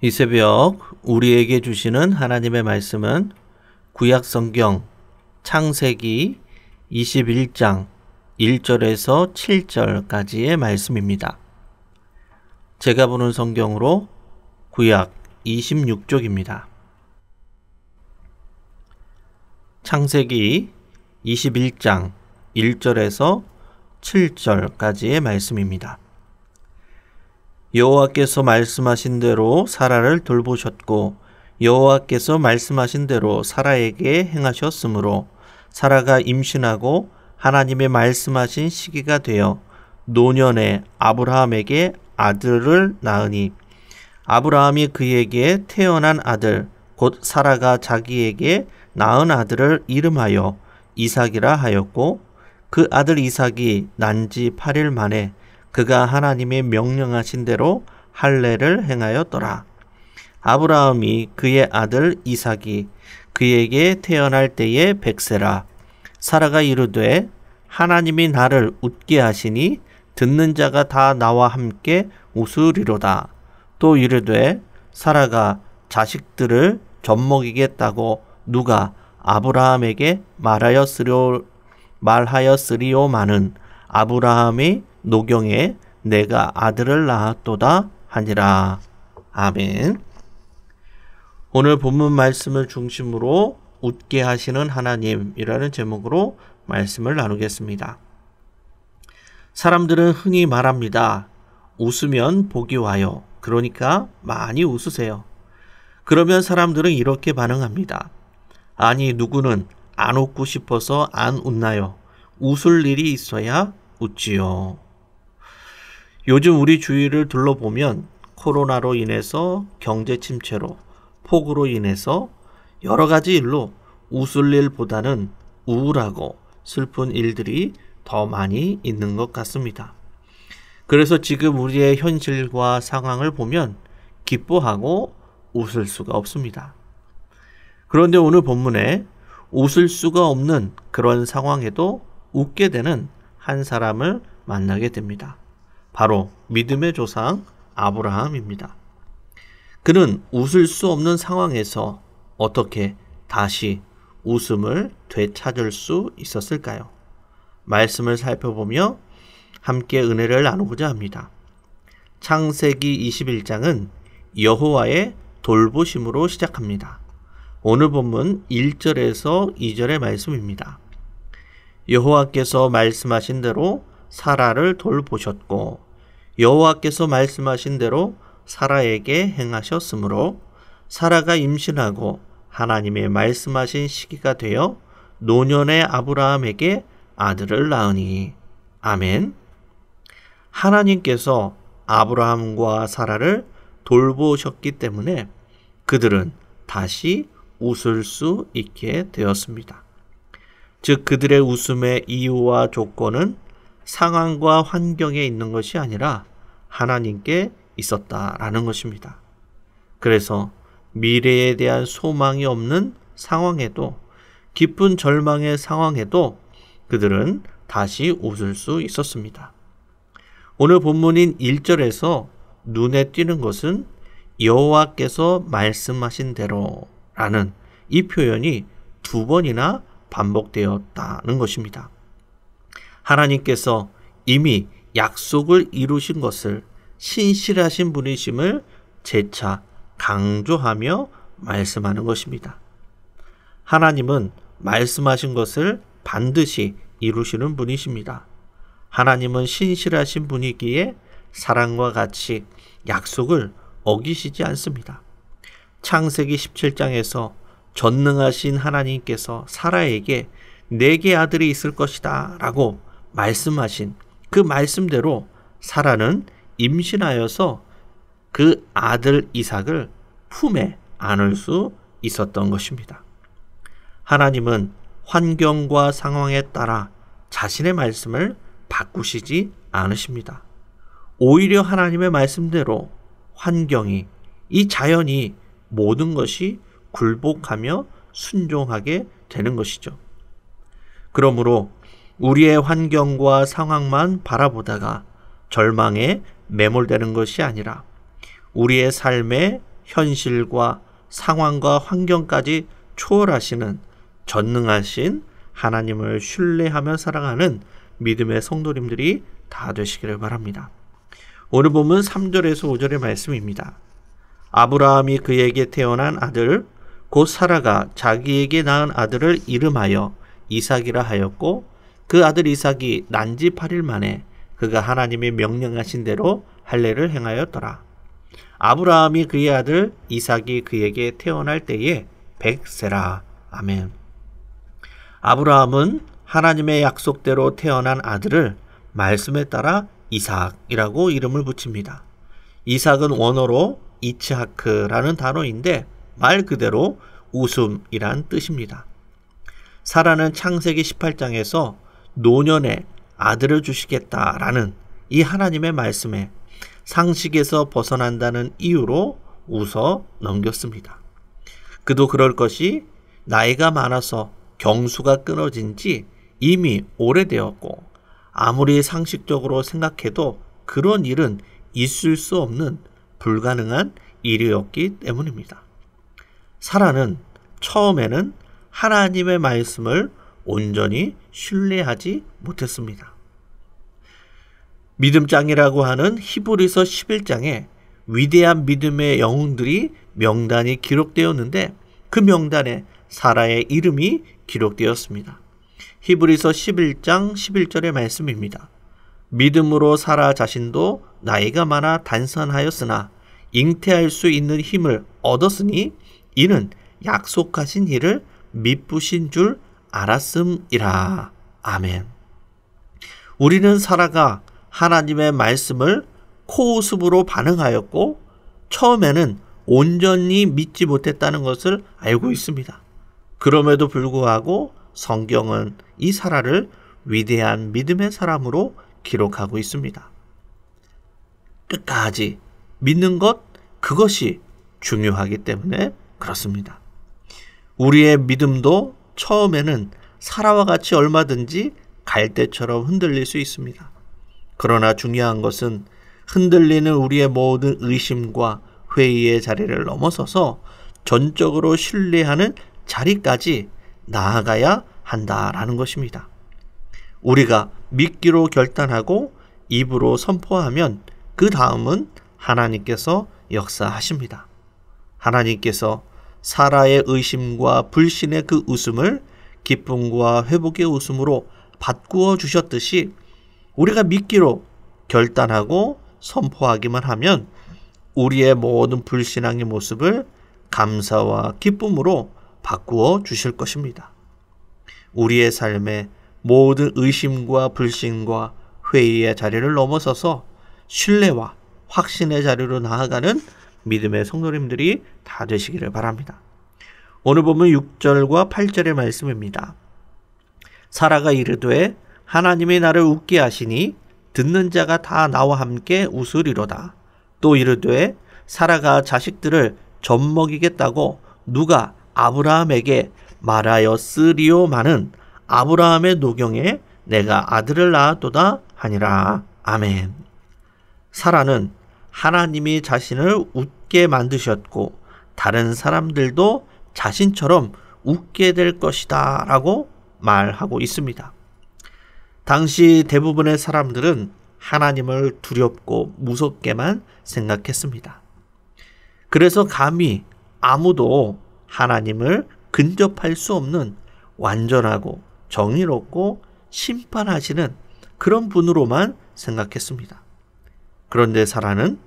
이 새벽 우리에게 주시는 하나님의 말씀은 구약 성경 창세기 21장 1절에서 7절까지의 말씀입니다. 제가 보는 성경으로 구약 26쪽입니다. 창세기 21장 1절에서 7절까지의 말씀입니다. 여호와께서 말씀하신 대로 사라를 돌보셨고 여호와께서 말씀하신 대로 사라에게 행하셨으므로 사라가 임신하고 하나님의 말씀하신 시기가 되어 노년에 아브라함에게 아들을 낳으니 아브라함이 그에게 태어난 아들 곧 사라가 자기에게 낳은 아들을 이름하여 이삭이라 하였고 그 아들 이삭이 난 지 8일 만에 그가 하나님의 명령하신 대로 할례를 행하였더라. 아브라함이 그의 아들 이삭이 그에게 태어날 때에 100세라. 사라가 이르되 하나님이 나를 웃게 하시니 듣는 자가 다 나와 함께 웃으리로다. 또 이르되 사라가 자식들을 젖먹이겠다고 누가 아브라함에게 말하였으리오마는 아브라함의 노경에 내가 아들을 낳았도다 하니라. 아멘. 오늘 본문 말씀을 중심으로 웃게 하시는 하나님이라는 제목으로 말씀을 나누겠습니다. 사람들은 흔히 말합니다. 웃으면 복이 와요. 그러니까 많이 웃으세요. 그러면 사람들은 이렇게 반응합니다. 아니, 누구는 안 웃고 싶어서 안 웃나요? 웃을 일이 있어야 웃지요. 요즘 우리 주위를 둘러보면 코로나로 인해서 경제 침체로, 폭우로 인해서 여러 가지 일로 웃을 일보다는 우울하고 슬픈 일들이 더 많이 있는 것 같습니다. 그래서 지금 우리의 현실과 상황을 보면 기뻐하고 웃을 수가 없습니다. 그런데 오늘 본문에 웃을 수가 없는 그런 상황에도 웃게 되는 한 사람을 만나게 됩니다. 바로 믿음의 조상 아브라함입니다. 그는 웃을 수 없는 상황에서 어떻게 다시 웃음을 되찾을 수 있었을까요? 말씀을 살펴보며 함께 은혜를 나누고자 합니다. 창세기 21장은 여호와의 돌보심으로 시작합니다. 오늘 본문 1절에서 2절의 말씀입니다. 여호와께서 말씀하신 대로 사라를 돌보셨고 여호와께서 말씀하신 대로 사라에게 행하셨으므로 사라가 임신하고 하나님의 말씀하신 시기가 되어 노년의 아브라함에게 아들을 낳으니. 아멘. 하나님께서 아브라함과 사라를 돌보셨기 때문에 그들은 다시 웃을 수 있게 되었습니다. 즉 그들의 웃음의 이유와 조건은 상황과 환경에 있는 것이 아니라 하나님께 있었다라는 것입니다. 그래서 미래에 대한 소망이 없는 상황에도, 깊은 절망의 상황에도 그들은 다시 웃을 수 있었습니다. 오늘 본문인 1절에서 눈에 띄는 것은 여호와께서 말씀하신 대로라는 이 표현이 2번이나 반복되었다는 것입니다. 하나님께서 이미 약속을 이루신 것을 신실하신 분이심을 재차 강조하며 말씀하는 것입니다. 하나님은 말씀하신 것을 반드시 이루시는 분이십니다. 하나님은 신실하신 분이기에 사랑과 같이 약속을 어기시지 않습니다. 창세기 17장에서 전능하신 하나님께서 사라에게 내게 아들이 있을 것이다 라고 말씀하신 그 말씀대로 사라는 임신하여서 그 아들 이삭을 품에 안을 수 있었던 것입니다. 하나님은 환경과 상황에 따라 자신의 말씀을 바꾸시지 않으십니다. 오히려 하나님의 말씀대로 환경이, 이 자연이 모든 것이 굴복하며 순종하게 되는 것이죠. 그러므로 우리의 환경과 상황만 바라보다가 절망에 매몰되는 것이 아니라 우리의 삶의 현실과 상황과 환경까지 초월하시는 전능하신 하나님을 신뢰하며 살아가는 믿음의 성도님들이 다 되시기를 바랍니다. 오늘 본문 3절에서 5절의 말씀입니다. 아브라함이 그에게 태어난 아들 곧 사라가 자기에게 낳은 아들을 이름하여 이삭이라 하였고 그 아들 이삭이 난지 8일 만에 그가 하나님이 명령하신 대로 할례를 행하였더라. 아브라함이 그의 아들 이삭이 그에게 태어날 때에 100세라. 아멘. 아브라함은 하나님의 약속대로 태어난 아들을 말씀에 따라 이삭이라고 이름을 붙입니다. 이삭은 원어로 이츠하크라는 단어인데 말 그대로 웃음이란 뜻입니다. 사라는 창세기 18장에서 노년에 아들을 주시겠다라는 이 하나님의 말씀에 상식에서 벗어난다는 이유로 웃어 넘겼습니다. 그도 그럴 것이 나이가 많아서 경수가 끊어진 지 이미 오래되었고 아무리 상식적으로 생각해도 그런 일은 있을 수 없는 불가능한 일이었기 때문입니다. 사라는 처음에는 하나님의 말씀을 온전히 신뢰하지 못했습니다. 믿음장이라고 하는 히브리서 11장에 위대한 믿음의 영웅들이 명단이 기록되었는데 그 명단에 사라의 이름이 기록되었습니다. 히브리서 11장 11절의 말씀입니다. 믿음으로 사라 자신도 나이가 많아 단선하였으나 잉태할 수 있는 힘을 얻었으니 이는 약속하신 일을 미쁘신 줄 알았음이라. 아멘. 우리는 사라가 하나님의 말씀을 코웃음으로 반응하였고 처음에는 온전히 믿지 못했다는 것을 알고 있습니다. 그럼에도 불구하고 성경은 이 사라를 위대한 믿음의 사람으로 기록하고 있습니다. 끝까지 믿는 것, 그것이 중요하기 때문에 그렇습니다. 우리의 믿음도 처음에는 사라와 같이 얼마든지 갈대처럼 흔들릴 수 있습니다. 그러나 중요한 것은 흔들리는 우리의 모든 의심과 회의의 자리를 넘어서서 전적으로 신뢰하는 자리까지 나아가야 한다라는 것입니다. 우리가 믿기로 결단하고 입으로 선포하면 그 다음은 하나님께서 역사하십니다. 하나님께서 사라의 의심과 불신의 그 웃음을 기쁨과 회복의 웃음으로 바꾸어 주셨듯이 우리가 믿기로 결단하고 선포하기만 하면 우리의 모든 불신앙의 모습을 감사와 기쁨으로 바꾸어 주실 것입니다. 우리의 삶에 모든 의심과 불신과 회의의 자리를 넘어서서 신뢰와 확신의 자리로 나아가는 믿음의 성도님들이 다 되시기를 바랍니다. 오늘 보면 6절과 8절의 말씀입니다. 사라가 이르되 하나님이 나를 웃게 하시니 듣는 자가 다 나와 함께 웃으리로다. 또 이르되 사라가 자식들을 젖먹이겠다고 누가 아브라함에게 말하였으리오마는 아브라함의 노경에 내가 아들을 낳았도다 하니라. 아멘. 사라는 하나님이 자신을 웃게 만드셨고 다른 사람들도 자신처럼 웃게 될 것이다 라고 말하고 있습니다. 당시 대부분의 사람들은 하나님을 두렵고 무섭게만 생각했습니다. 그래서 감히 아무도 하나님을 근접할 수 없는 완전하고 정의롭고 심판하시는 그런 분으로만 생각했습니다. 그런데 사라는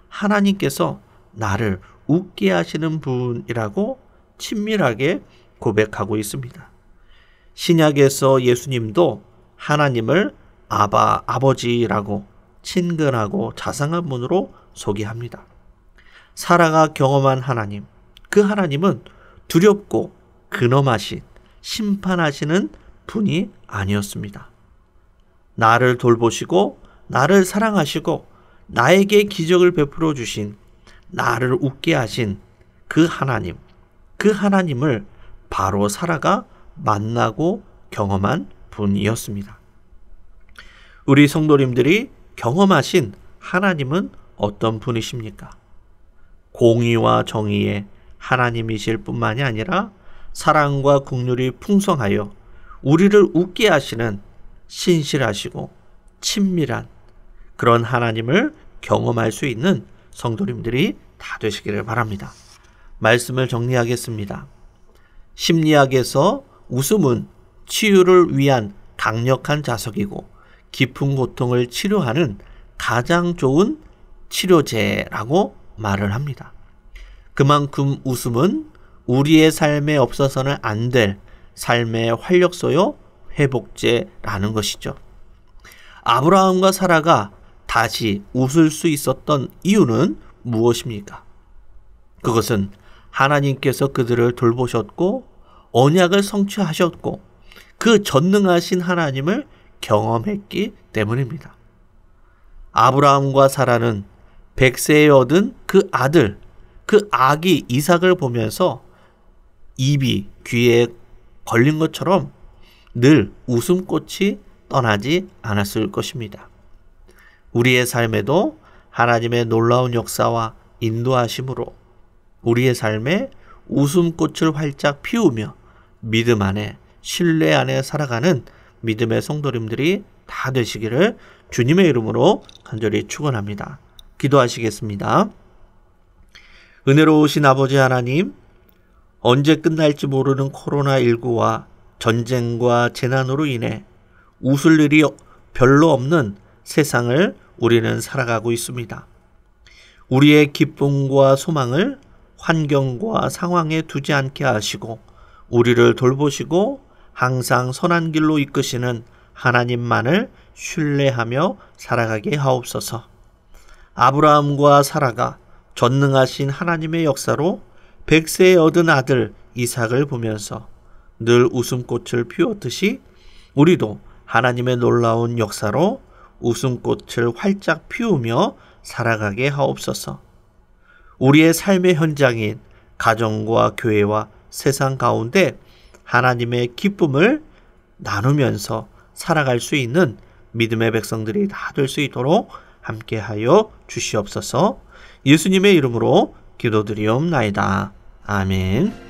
하나님께서 나를 웃게 하시는 분이라고 친밀하게 고백하고 있습니다. 신약에서 예수님도 하나님을 아바, 아버지라고 친근하고 자상한 분으로 소개합니다. 사라가 경험한 하나님, 그 하나님은 두렵고 근엄하신 심판하시는 분이 아니었습니다. 나를 돌보시고 나를 사랑하시고 나에게 기적을 베풀어 주신 나를 웃게 하신 그 하나님, 그 하나님을 바로 사라가 만나고 경험한 분이었습니다. 우리 성도님들이 경험하신 하나님은 어떤 분이십니까? 공의와 정의의 하나님이실 뿐만이 아니라 사랑과 긍휼이 풍성하여 우리를 웃게 하시는 신실하시고 친밀한 그런 하나님을 경험할 수 있는 성도님들이 다 되시기를 바랍니다. 말씀을 정리하겠습니다. 심리학에서 웃음은 치유를 위한 강력한 자석이고 깊은 고통을 치료하는 가장 좋은 치료제라고 말을 합니다. 그만큼 웃음은 우리의 삶에 없어서는 안 될 삶의 활력소요 회복제라는 것이죠. 아브라함과 사라가 다시 웃을 수 있었던 이유는 무엇입니까? 그것은 하나님께서 그들을 돌보셨고 언약을 성취하셨고 그 전능하신 하나님을 경험했기 때문입니다. 아브라함과 사라는 100세에 얻은 그 아들, 그 아기 이삭을 보면서 입이 귀에 걸린 것처럼 늘 웃음꽃이 떠나지 않았을 것입니다. 우리의 삶에도 하나님의 놀라운 역사와 인도하심으로 우리의 삶에 웃음꽃을 활짝 피우며 믿음 안에 신뢰 안에 살아가는 믿음의 성도님들이 다 되시기를 주님의 이름으로 간절히 축원합니다. 기도하시겠습니다. 은혜로우신 아버지 하나님, 언제 끝날지 모르는 코로나19와 전쟁과 재난으로 인해 웃을 일이 별로 없는 세상을 우리는 살아가고 있습니다. 우리의 기쁨과 소망을 환경과 상황에 두지 않게 하시고 우리를 돌보시고 항상 선한 길로 이끄시는 하나님만을 신뢰하며 살아가게 하옵소서. 아브라함과 사라가 전능하신 하나님의 역사로 100세에 얻은 아들 이삭을 보면서 늘 웃음꽃을 피웠듯이 우리도 하나님의 놀라운 역사로 웃음꽃을 활짝 피우며 살아가게 하옵소서. 우리의 삶의 현장인 가정과 교회와 세상 가운데 하나님의 기쁨을 나누면서 살아갈 수 있는 믿음의 백성들이 다 될 수 있도록 함께하여 주시옵소서. 예수님의 이름으로 기도드리옵나이다. 아멘.